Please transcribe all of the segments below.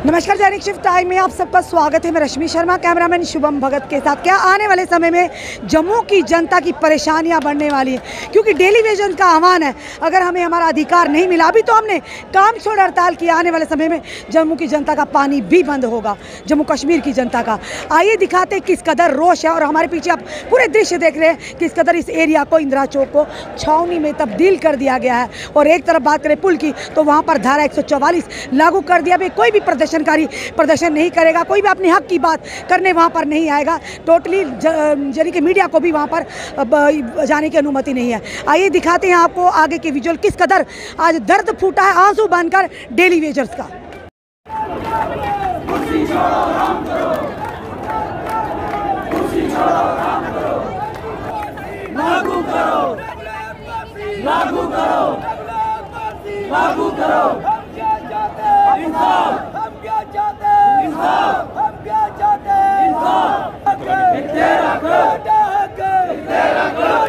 नमस्कार, दैनिक shift time में आप सबका स्वागत है। मैं रश्मि शर्मा, कैमरामैन शुभम भगत के साथ। क्या आने वाले समय में जम्मू की जनता की परेशानियां बढ़ने वाली हैं, क्योंकि डेली वेजन का आह्वान है। अगर हमें हमारा अधिकार नहीं मिला, अभी तो हमने काम छोड़ हड़ताल किया, आने वाले समय में जम्मू की जनता का पानी भी बंद होगा, जम्मू कश्मीर की जनता का। आइए दिखाते किस कदर रोष है। और हमारे पीछे आप पूरे दृश्य देख रहे हैं किस कदर इस एरिया को, इंदिरा चौक को छावनी में तब्दील कर दिया गया है। और एक तरफ बात करें पुल की, तो वहाँ पर धारा 144 लागू कर दिया। कोई भी प्रदर्शन नहीं करेगा, कोई भी अपने हक की बात करने वहाँ पर नहीं आएगा। टोटली यानी कि मीडिया को भी वहाँ पर जाने की अनुमति नहीं है। आइए दिखाते हैं आपको आगे के विजुअल, किस कदर आज दर्द फूटा है आंसू बनकर डेली वेजर्स का। लागू करो, लागू करो, लागू करो। हम क्या चाहते हैं? इंसाफ। हम क्या चाहते हैं? इंसाफ। हम क्या चाहते हैं? इंसाफ। तेरा कर, तेरा कर, तेरा कर,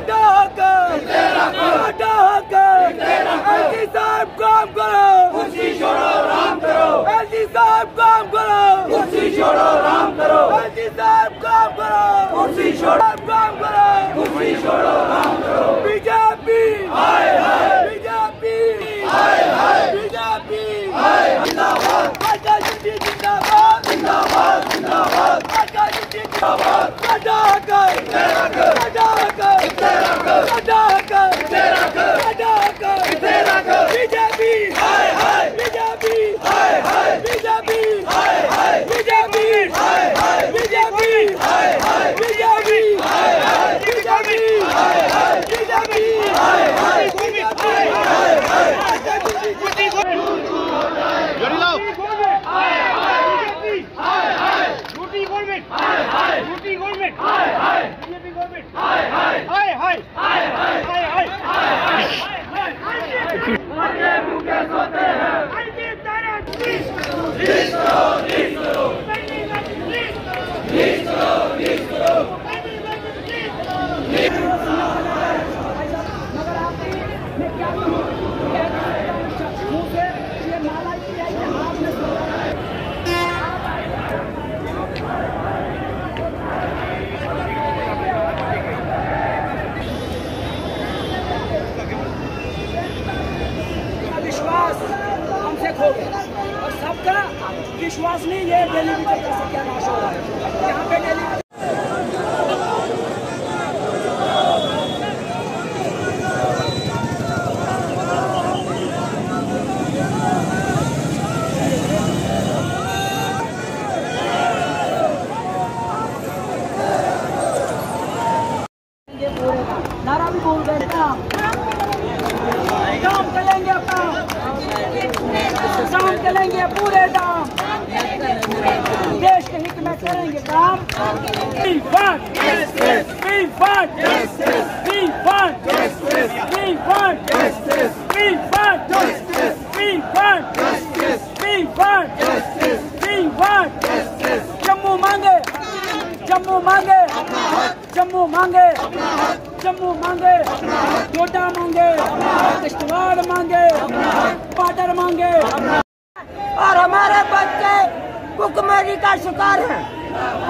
तेरा कर, तेरा कर। एलजी साहब काम करो, कुर्सी छोड़ो आराम करो। एलजी साहब काम करो, कुर्सी छोड़ो आराम करो। एलजी साहब काम करो, कुर्सी छोड़ो काम करो, कुर्सी छोड़ो आराम करो। बीजेपी हाय हाय, बीजेपी हाय हाय, बीजेपी हाय जिंदाबाद, बीजेपी जिंदाबाद, जिंदाबाद जिंदाबाद, बीजेपी जिंदाबाद। तेरा कर, तेरा कर, तेरा कर, तेरा कर, तेरा कर, तेरा कर। बीजेपी हाय हाय, बीजेपी हाय हाय, बीजेपी हाय हाय, बीजेपी हाय हाय, बीजेपी हाय हाय, बीजेपी हाय हाय, बीजेपी हाय हाय, बीजेपी हाय हाय, बीजेपी हाय हाय। जोड़ी लाओ। हाय हाय, बीजेपी हाय हाय, झूठी गवर्नमेंट हाय हाय, झूठी गवर्नमेंट हाय हाय, बीजेपी गवर्नमेंट हाय हाय, हाय हाय, हाय हाय, हाय हाय, हाय हाय। आगे भूखे सोते हैं, आगे तारा लीज करो, लीज करो, लीज करो, लीज करो, लीज करो। मगर आपने मैं क्या मुंह से ये नाला किया है, हाथ में विश्वास हमसे खो गया और सबका विश्वास नहीं। ये डेली वेजर का सत्यानाश हो रहा है यहाँ पे। डेली नारा भी बोल रहे काम करेंगे, अपना काम करेंगे, पूरे दाम देश के हित में करेंगे काम। We want justice, we want justice, we want justice, we want justice, we want justice, we want justice, we want justice, we want justice। Jammu मांगे, जम्मू मांगे, जम्मू मांगे, जम्मू मांगे, डोडा मांगे, किश्तवाड़ मांगे, बॉर्डर मांगे। और हमारे बच्चे भुखमरी का शिकार हैं।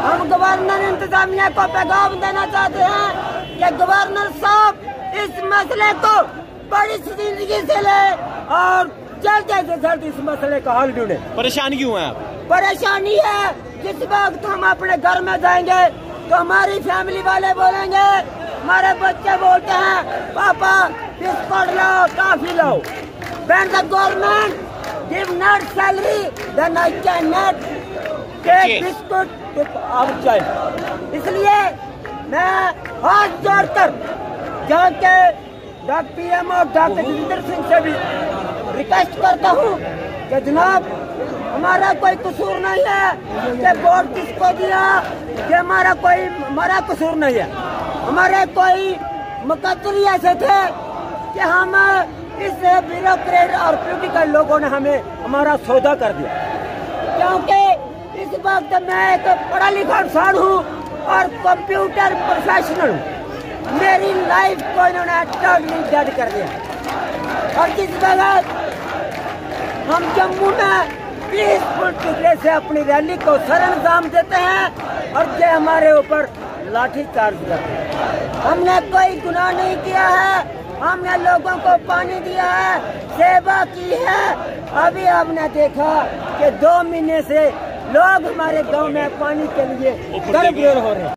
हम गवर्नर इंतजामिया को पैगाम देना चाहते हैं कि गवर्नर साहब इस मसले को बड़ी संजीदगी से ले और जल्द से जल्द इस मसले का हल ढूंढे। परेशान क्यों हैं आप? परेशानी है, जिस वक्त हम अपने घर में जाएंगे तो हमारी फैमिली वाले बोलेंगे, हमारे बच्चे बोलते हैं पापा बिस्कुट लाओ, टॉफी लाओ। When the government give not salary, then I cannot take biscuit to our child। इसलिए मैं हाथ जोड़कर जाके डॉक्टर PM और डॉक्टर जितेंद्र सिंह से भी रिक्वेस्ट करता हूँ कि जनाब हमारा कोई कसूर नहीं है कि वोट किसको दिया, कि हमारा कसूर नहीं है। हमारे कोई मुकद्दर ऐसे थे कि हम इस ब्यूरोक्रेट और पॉलिटिकल लोगों ने हमें हमारा सौदा कर दिया। क्योंकि इस वक्त मैं एक पढ़ा लिखा इंसान हूँ और कंप्यूटर प्रोफेशनल हूँ। मेरी लाइफ को इन्होंने टोटली डेड कर दिया। और जिस वक्त हम जम्मू में पीसफुल तरीके से अपनी रैली को सरअंजाम देते हैं और ये हमारे ऊपर लाठी चार्ज करते हैं। हमने कोई गुनाह नहीं किया है, हमने लोगों को पानी दिया है, सेवा की है। अभी आपने देखा कि 2 महीने से लोग हमारे गांव में पानी के लिए दरबेर हो रहे हैं।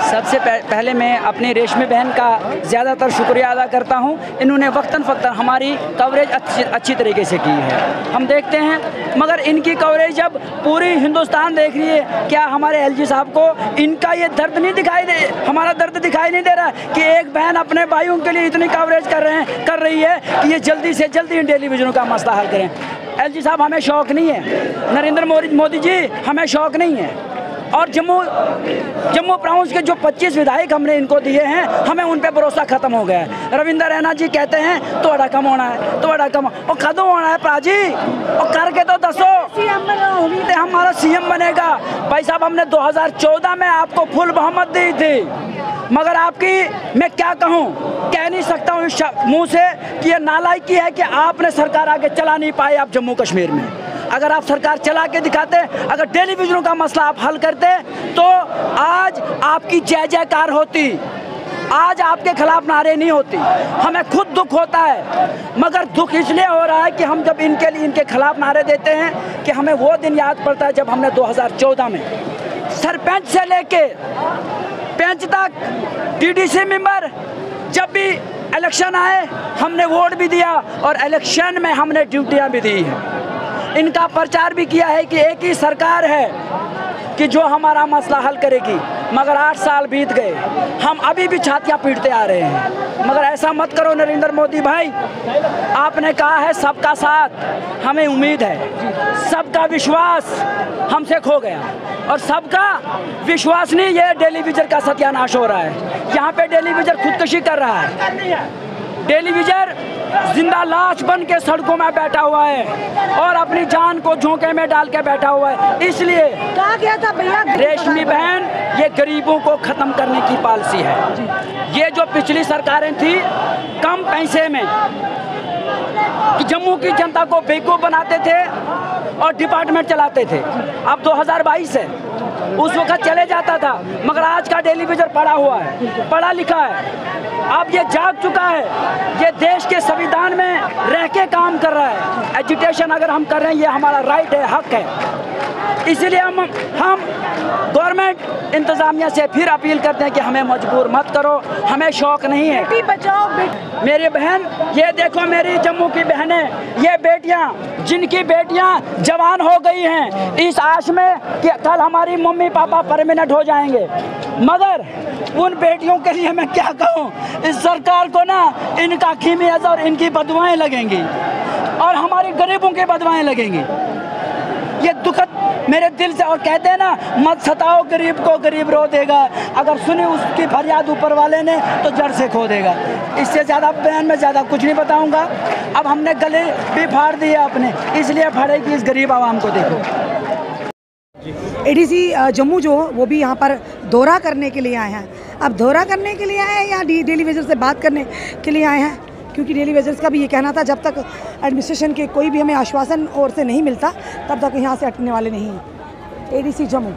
सबसे पहले मैं अपनी रेशमी बहन का ज़्यादातर शुक्रिया अदा करता हूं। इन्होंने वक्तन फ़क्तन हमारी कवरेज अच्छी तरीके से की है, हम देखते हैं। मगर इनकी कवरेज जब पूरी हिंदुस्तान देख रही है, क्या हमारे एलजी साहब को इनका ये दर्द नहीं दिखाई दे, हमारा दर्द दिखाई नहीं दे रहा कि एक बहन अपने भाइयों के लिए इतनी कवरेज कर रही है कि ये जल्दी से जल्दी इन टेलीविजनों का मसला हल करें। एलजी साहब हमें शौक़ नहीं है, नरेंद्र मोदी जी हमें शौक़ नहीं है। और जम्मू प्राउंस के जो 25 विधायक हमने इनको दिए हैं, हमें उन पे भरोसा खत्म हो गया है। रविंदर रैना जी कहते हैं तो अड़ा कम होना है, तो अड़ा कम और कदों होना है प्राजी, और करके तो दसो उम्मीद है हमारा सीएम बनेगा। भाई साहब हमने 2014 में आपको फुल बहुमत दी थी, मगर आपकी मैं क्या कहूँ, कह नहीं सकता हूँ इस मुँह से कि ये नालायकी है कि आपने सरकार आगे चला नहीं पाए। आप जम्मू कश्मीर में अगर आप सरकार चला के दिखाते, अगर टेलीविजनों का मसला आप हल करते, तो आज आपकी जय जयकार होती, आज आपके खिलाफ नारे नहीं होती। हमें खुद दुख होता है, मगर दुख इसलिए हो रहा है कि हम जब इनके खिलाफ नारे देते हैं कि हमें वो दिन याद पड़ता है जब हमने 2014 में सरपंच से लेके पंच तक, डीडीसी मेंबर, जब भी इलेक्शन आए हमने वोट भी दिया और इलेक्शन में हमने ड्यूटियां भी दी हैं। इनका प्रचार भी किया है कि एक ही सरकार है कि जो हमारा मसला हल करेगी, मगर 8 साल बीत गए, हम अभी भी छातियां पीटते आ रहे हैं। मगर ऐसा मत करो नरेंद्र मोदी भाई, आपने कहा है सबका साथ, हमें उम्मीद है सबका विश्वास हमसे खो गया, और सबका विश्वास नहीं, ये टेलीविजन का सत्यानाश हो रहा है। यहाँ पे टेलीविजन खुदकुशी कर रहा है, टेलीविजन जिंदा लाश बन के सड़कों में बैठा हुआ है और अपनी जान को झोंके में डाल के बैठा हुआ है। इसलिए कहा गया था भैया रेशमी बहन, ये गरीबों को खत्म करने की पॉलिसी है। ये जो पिछली सरकारें थी कम पैसे में कि जम्मू की जनता को बेवकूफ बनाते थे और डिपार्टमेंट चलाते थे। अब 2022 है, उस वक्त चले जाता था, मगर आज का टेलीविजन पढ़ा हुआ है, पढ़ा लिखा है। अब ये जाग चुका है, ये देश के संविधान में रह के काम कर रहा है। एजुटेशन अगर हम कर रहे हैं, ये हमारा राइट है, हक है। इसीलिए हम गवर्नमेंट इंतजामिया से फिर अपील करते हैं कि हमें मजबूर मत करो, हमें शौक नहीं है। बेटी बचाओ बेटी। मेरी बहन, ये देखो मेरी जम्मू की बहनें, ये बेटियां, जिनकी बेटियां जवान हो गई हैं इस आश में कि कल हमारी मम्मी पापा परमानेंट हो जाएंगे, मगर उन बेटियों के लिए मैं क्या कहूँ, इस सरकार को ना इनका खीमियाजा और इनकी बदुआएं लगेंगी और हमारी गरीबों की बदुआएं लगेंगी। ये दुखद मेरे दिल से, और कहते हैं ना मत सताओ गरीब को, गरीब रो देगा, अगर सुनी उसकी फरियाद ऊपर वाले ने तो जड़ से खो देगा। इससे ज़्यादा बयान में ज़्यादा कुछ नहीं बताऊंगा। अब हमने गले भी फाड़ दिए अपने, इसलिए फाड़ेगी इस गरीब आवाम को। देखो एडीसी जम्मू जो वो भी यहाँ पर दौरा करने के लिए आए हैं। अब दौरा करने के लिए आए हैं या टेलीविजन से बात करने के लिए आए हैं, क्योंकि टेलीविजन का भी ये कहना था जब तक एडमिनिस्ट्रेशन के कोई भी हमें आश्वासन और से नहीं मिलता तब तक यहाँ से हटने वाले नहीं हैं। ADC Jammu.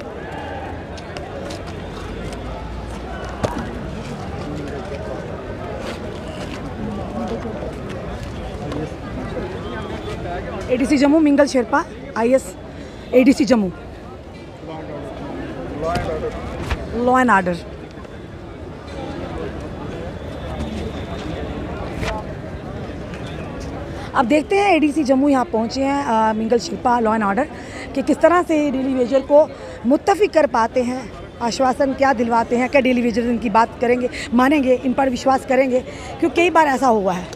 ADC Jammu mingle Sherpa IS ADC Jammu. Law and order. अब देखते हैं एडीसी जम्मू यहाँ पहुँचे हैं Mingal Sherpa law and order कि किस तरह से डेली वेजर को मुत्तफिक कर पाते हैं, आश्वासन क्या दिलवाते हैं, क्या डेली वेजर इनकी बात करेंगे, मानेंगे, इन पर विश्वास करेंगे, क्योंकि कई बार ऐसा हुआ है।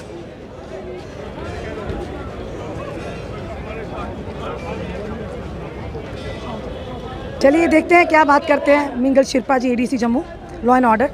चलिए देखते हैं क्या बात करते हैं Mingal Sherpa ji, ADC Jammu law and order.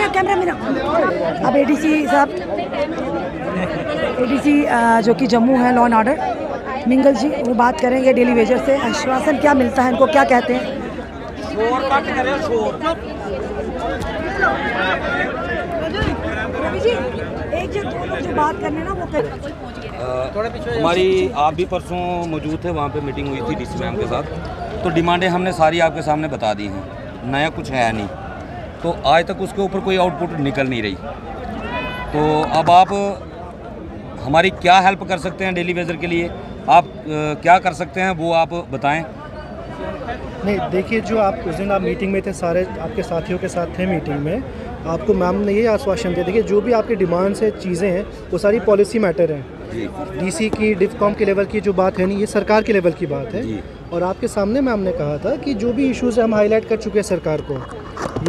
Camera मेरा। अब एडीसी साहब, एडीसी जो कि जम्मू है, law and order, Mingal ji, वो बात करेंगे डेली वेजर से। आश्वासन क्या मिलता है इनको, क्या कहते हैं? एक जो दो लोग जो बात करने ना वो हमारी आप भी परसों मौजूद थे, वहाँ पे मीटिंग हुई थी डीसी मैम के साथ, तो डिमांडें हमने सारी आपके सामने बता दी हैं, नया कुछ है नहीं, तो आज तक उसके ऊपर कोई आउटपुट निकल नहीं रही। तो अब आप हमारी क्या हेल्प कर सकते हैं डेली वेजर के लिए, आप क्या कर सकते हैं वो आप बताएं। नहीं देखिए, जो आप उस दिन आप मीटिंग में थे, सारे आपके साथियों के साथ थे मीटिंग में, आपको मैम ने ये आश्वासन दिया, देखिए जो भी आपकी डिमांड्स है, चीज़ें हैं, वो सारी पॉलिसी मैटर हैं। डीसी की डिफकॉम के लेवल की जो बात है नहीं, ये सरकार के लेवल की बात है। और आपके सामने मैम ने कहा था कि जो भी इश्यूज़ हम हाईलाइट कर चुके हैं सरकार को,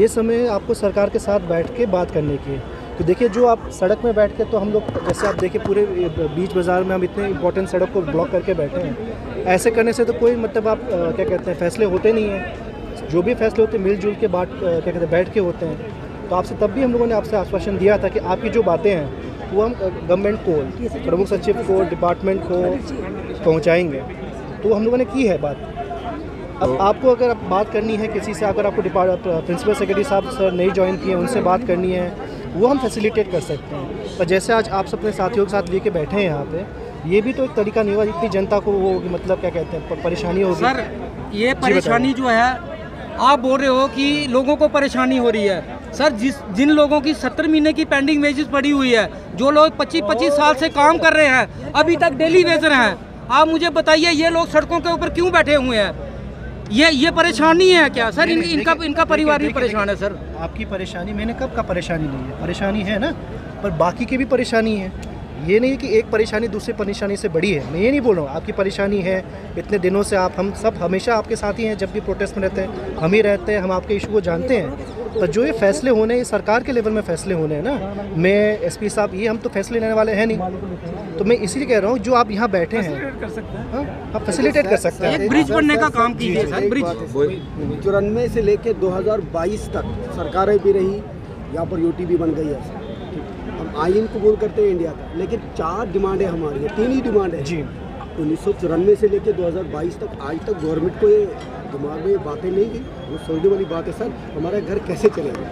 ये समय आपको सरकार के साथ बैठ के बात करने की है। तो देखिए जो आप सड़क में बैठ के, तो हम लोग जैसे आप देखिए पूरे बीच बाज़ार में हम इतने इंपॉर्टेंट सड़क को ब्लॉक करके बैठे हैं, ऐसे करने से तो कोई मतलब आप क्या कहते हैं फैसले होते नहीं हैं। जो भी फैसले होते हैं मिलजुल के बात क्या कहते हैं बैठ के होते हैं। तो आपसे तब भी हम लोगों ने आपसे आश्वासन दिया था कि आपकी जो बातें हैं वो हम गवर्नमेंट को, प्रमुख सचिव को, डिपार्टमेंट को पहुंचाएंगे। तो हम लोगों ने की है बात। अब आपको अगर आप बात करनी है किसी से, अगर आपको प्रिंसिपल सेक्रेटरी साहब सर नई ज्वाइन किए, उनसे बात करनी है, वो हम फैसिलिटेट कर सकते हैं। पर जैसे आज आप अपने साथियों के साथ लेके बैठे हैं यहाँ पे, ये भी तो एक तरीका नहीं हुआ, इतनी जनता को वो मतलब क्या कहते हैं परेशानी होगी। सर ये परेशानी जो है, आप बोल रहे हो कि लोगों को परेशानी हो रही है। सर जिन लोगों की 70 महीने की पेंडिंग वेजेस पड़ी हुई है, जो लोग 25-25 साल से काम कर रहे हैं, अभी तक डेली वेजर हैं, आप मुझे बताइए ये लोग सड़कों के ऊपर क्यों बैठे हुए हैं? ये परेशानी है क्या सर? इनका परिवार भी परेशान है सर। आपकी परेशानी, मैंने कब का परेशानी नहीं है, परेशानी है ना, पर बाकी की भी परेशानी है। ये नहीं कि एक परेशानी दूसरी परेशानी से बड़ी है, मैं ये नहीं बोल रहा हूँ। आपकी परेशानी है, इतने दिनों से हम सब हमेशा आपके साथ ही हैं, जब भी प्रोटेस्ट में रहते हैं हम ही रहते हैं, हम आपके इशू को जानते हैं। पर जो ये फैसले होने, ये सरकार के लेवल में फैसले होने हैं ना, मैं एसपी साहब, ये हम तो फैसले लेने वाले हैं नहीं। तो मैं इसीलिए कह रहा हूँ जो आप यहाँ बैठे हैं, आप फैसिलिटेट कर सकते हैं। एक ब्रिज बनने का काम कीजिए सर। ब्रिज 94 से लेकर 2022 तक सरकारें भी रही, यहाँ पर यूटी भी बन गई है। हम आइन कबूल करते हैं इंडिया का, लेकिन 4 डिमांडें हमारी है, 3 ही डिमांड है जी। 1994 से लेकर 2022 तक आज तक गवर्नमेंट को ये दिमाग में ये बातें नहीं की। वो सोचने वाली बात है सर, हमारा घर कैसे चलेगा?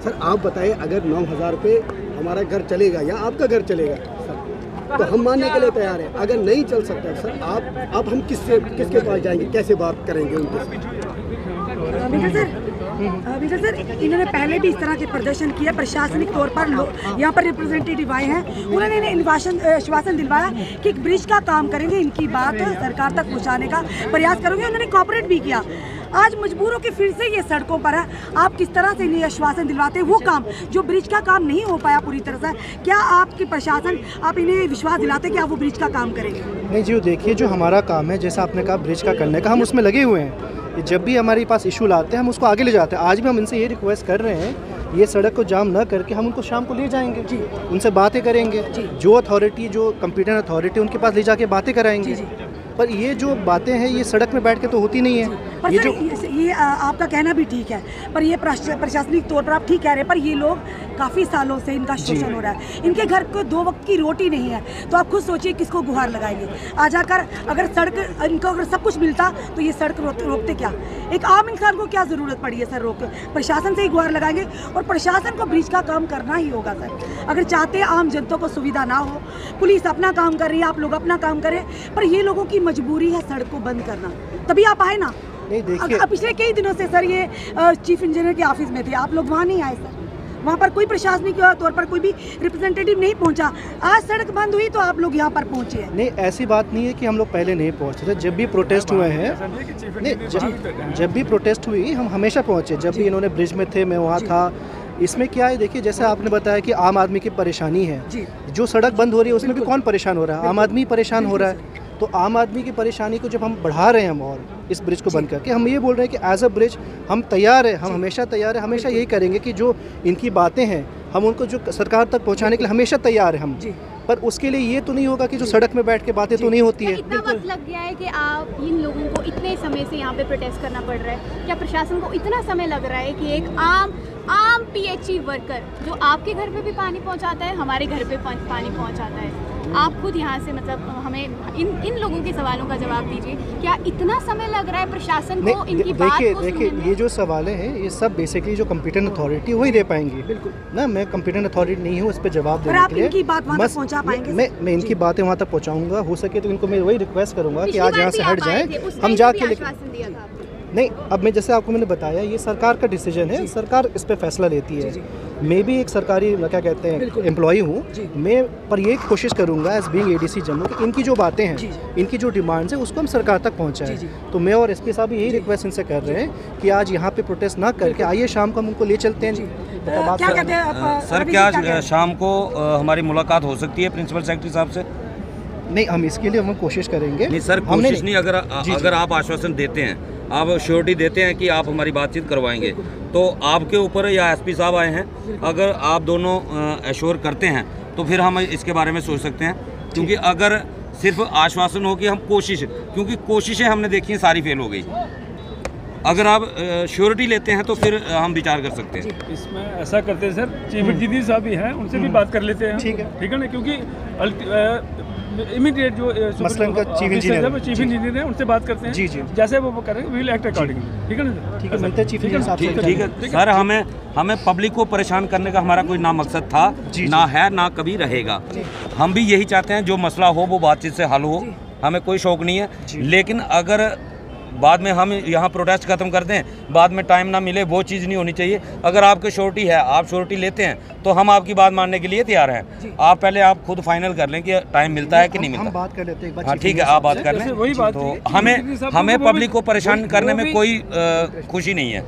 सर आप बताएं, अगर 9,000 रुपये हमारा घर चलेगा या आपका घर चलेगा सर, तो हम मानने के लिए तैयार हैं। अगर नहीं चल सकता सर, आप हम किसके पास जाएंगे, कैसे बात करेंगे उनके साथ? विजय सर, इन्होंने पहले भी इस तरह के प्रदर्शन किए, प्रशासनिक तौर पर यहाँ पर रिप्रेजेंटेटिव आए हैं, उन्होंने आश्वासन दिलवाया कि एक ब्रिज का काम करेंगे, इनकी बात सरकार तक पहुँचाने का प्रयास करेंगे। उन्होंने कोऑपरेट भी किया। आज मजबूर होकर फिर से ये सड़कों पर है। आप किस तरह से इन्हें आश्वासन दिलवाते हैं वो काम जो ब्रिज का काम नहीं हो पाया पूरी तरह से, क्या आपकी प्रशासन, आप इन्हें विश्वास दिलाते कि आप वो ब्रिज का काम करेंगे? नहीं जी, देखिए जो हमारा काम है, जैसा आपने कहा ब्रिज का करने का, हम उसमें लगे हुए हैं। जब भी हमारे पास इशू लाते हैं हम उसको आगे ले जाते हैं। आज भी हम इनसे ये रिक्वेस्ट कर रहे हैं, ये सड़क को जाम न करके हम उनको शाम को ले जाएंगे जी, उनसे बातें करेंगे, जो अथॉरिटी, जो कंपिटेंट अथॉरिटी, उनके पास ले जाके बातें कराएंगे। पर ये जो बातें हैं ये सड़क में बैठ के तो होती नहीं है। पर ये आपका कहना भी ठीक है, पर ये प्रशासनिक तौर पर आप ठीक कह रहे हैं, पर ये लोग काफ़ी सालों से इनका शोषण हो रहा है। इनके घर को 2 वक्त की रोटी नहीं है, तो आप खुद सोचिए किसको गुहार लगाएंगे। आ जाकर अगर सड़क, इनको अगर सब कुछ मिलता तो ये सड़क रोकते क्या? एक आम इंसान को क्या ज़रूरत पड़ी है सर रोक? प्रशासन से ही गुहार लगाएंगे, और प्रशासन को ब्रिज का काम करना ही होगा सर। अगर चाहते हैं आम जनता को सुविधा ना हो, पुलिस अपना काम कर रही है, आप लोग अपना काम करें, पर ये लोगों की मजबूरी है सड़क को बंद करना, तभी आप आए ना। देखिए पिछले कई दिनों से सर ये चीफ इंजीनियर के ऑफिस में थे, आप लोग वहाँ नहीं आए सर, वहाँ पर कोई प्रशासनिक तौर पर कोई भी रिप्रेजेंटेटिव नहीं पहुँचा। आज सड़क बंद हुई तो आप लोग यहाँ पर पहुँचे हैं। नहीं, ऐसी बात नहीं है कि हम लोग पहले नहीं पहुँचे थे। जब भी प्रोटेस्ट हुए हैं, नहीं जब भी प्रोटेस्ट हुई हम हमेशा पहुँचे। जब भी इन्होंने ब्रिज में थे मैं वहाँ था, इसमें क्या है, देखिए जैसे आपने बताया कि आम आदमी की परेशानी है, जो सड़क बंद हो रही है उसमें भी कौन परेशान हो रहा है? आम आदमी परेशान हो रहा है। तो आम आदमी की परेशानी को जब हम बढ़ा रहे हैं हम और इस ब्रिज को बंद करके, हम ये बोल रहे हैं कि एज अ ब्रिज हम तैयार है, हम हमेशा तैयार है, हमेशा यही करेंगे कि जो इनकी बातें हैं हम उनको जो सरकार तक पहुंचाने के लिए हमेशा तैयार है हम। पर उसके लिए ये तो नहीं होगा कि जो सड़क में बैठ के बातें तो नहीं होती है। इतना वक्त लग गया है कि आप इन लोगों को इतने समय से यहाँ पे प्रोटेस्ट करना पड़ रहा है, क्या प्रशासन को इतना समय लग रहा है कि एक आम PHE वर्कर जो आपके घर पे भी पानी पहुँचाता है, हमारे घर पे पानी पहुँचाता है, आप खुद यहाँ से मतलब हमें इन लोगों के सवालों का जवाब दीजिए, क्या इतना समय लग रहा है प्रशासन को इनकी बात को सुनने में? ये जो सवाल हैं ये सब बेसिकली जो कॉम्पिटेंट अथॉरिटी वही दे पाएंगी। बिल्कुल ना, मैं कॉम्पिटेंट अथॉरिटी नहीं हूँ उस पर जवाब देने के लिए। इनकी बात वहाँ तक पहुँचा पाएंगे? मैं इनकी बातें वहाँ तक पहुँचाऊँगा, हो सके तो इनको मैं वही रिक्वेस्ट करूँगा कि आज यहाँ से हट जाएँ, हम जाके लेके नहीं। अब मैं जैसे आपको मैंने बताया ये सरकार का डिसीजन है, सरकार इस पे फैसला लेती है। मैं भी एक सरकारी क्या कहते हैं एम्प्लॉई हूँ, मैं पर ये कोशिश करूँगा एज बीइंग ADC जम्मू कि इनकी जो बातें हैं, इनकी जो डिमांड्स हैं उसको हम सरकार तक पहुँचाएं। तो मैं और SP साहब यही रिक्वेस्ट इनसे कर रहे हैं कि आज यहाँ पे प्रोटेस्ट ना करके आइए शाम को हम उनको ले चलते हैं। क्या कहते हैं सर, क्या शाम को हमारी मुलाकात हो सकती है प्रिंसिपल सेक्रेटरी साहब से? नहीं, हम इसके लिए हम कोशिश करेंगे। नहीं सर, कोशिश नहीं, अगर आप आश्वासन देते हैं, आप श्योरिटी देते हैं कि आप हमारी बातचीत करवाएंगे, तो आपके ऊपर या SP साहब आए हैं, अगर आप दोनों एश्योर करते हैं तो फिर हम इसके बारे में सोच सकते हैं। क्योंकि अगर सिर्फ आश्वासन हो कि हम क्योंकि कोशिशें हमने देखी हैं सारी फेल हो गई, अगर आप श्योरिटी लेते हैं तो फिर हम विचार कर सकते हैं। इसमें ऐसा करते हैं सर, चीफ इंजीनियर साहब भी हैं, उनसे भी बात कर लेते हैं। ठीक है ना, क्योंकि इमीडिएट जो मसलन का चीफ इंजीनियर है उनसे बात करते हैं। जैसे वो करेंगे वी विल एक्ट अकॉर्डिंगली। ठीक है ना, ठीक है, मिलते हैं चीफ इंजीनियर साहब। ठीक है सर, हमें पब्लिक को परेशान करने का हमारा कोई ना मकसद था, ना है, ना कभी रहेगा। हम भी यही चाहते हैं जो मसला हो वो बातचीत से हल हो, हमें कोई शौक नहीं है। लेकिन अगर बाद में हम यहाँ प्रोटेस्ट खत्म कर दें, बाद में टाइम ना मिले, वो चीज़ नहीं होनी चाहिए। अगर आपकी श्योरिटी है, आप श्योरिटी लेते हैं, तो हम आपकी बात मानने के लिए तैयार हैं। आप पहले आप खुद फाइनल कर लें कि टाइम मिलता है कि नहीं मिलता। हम बात कर लेते हैं। हाँ ठीक है, आप बात कर लें। तो हमें पब्लिक को परेशान करने में कोई खुशी नहीं है,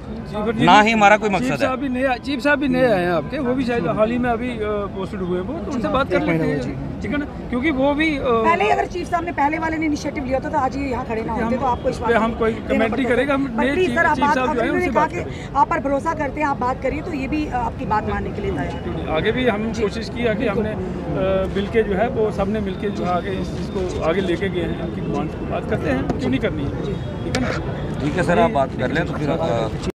ना ही हमारा कोई मकसद है। चीफ साहब भी नए आए हैं आपके, वो भी शायद हाल ही में अभी पोस्टेड हुए, वो तो उनसे बात कर लेते हैं। ठीक है ना, क्योंकि वो भी पहले अगर चीफ साहब ने पहले वाले ने इनिशिएटिव लिया होता तो आज ये यहाँ खड़े ना होते। तो आपको इस बात हम कोई कमेंट्री करेगा, हम सर आप बात कहा कि आप पर भरोसा करते हैं, आप बात करिए, तो ये भी आपकी बात मानने के लिए तैयार। आगे भी हम कोशिश की है कि हमने मिल के जो है वो सबने मिल के जो आगे इस चीज़ को आगे लेके गए हैं। उनकी डिमांड को बात करते हैं, क्यों नहीं करनी है। ठीक है ना, ठीक है सर, आप बात कर लें तो फिर।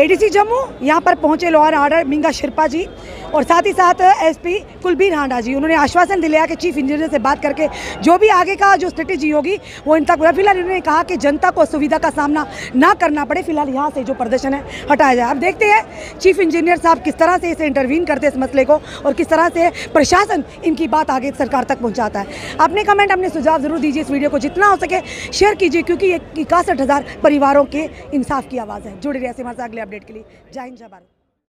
ADC जम्मू यहाँ पर पहुँचे लॉ एंड ऑर्डर मिंगा शिरपा जी और साथ ही साथ SP कुलबीर हांडा जी। उन्होंने आश्वासन दिलाया कि चीफ इंजीनियर से बात करके जो भी आगे का जो स्ट्रेटेजी होगी वो इन तक। फिलहाल उन्होंने कहा कि जनता को असुविधा का सामना ना करना पड़े, फिलहाल यहाँ से जो प्रदर्शन है हटाया जाए। अब देखते हैं चीफ इंजीनियर साहब किस तरह से इसे इंटरवीन करते हैं इस मसले को, और किस तरह से प्रशासन इनकी बात आगे सरकार तक पहुँचाता है। अपने कमेंट, अपने सुझाव जरूर दीजिए। इस वीडियो को जितना हो सके शेयर कीजिए, क्योंकि ये 61,000 परिवारों के इंसाफ की आवाज़ है। जुड़े रहिए हमारे साथ अगले अपडेट के लिए। जय हिंद, जय भारत।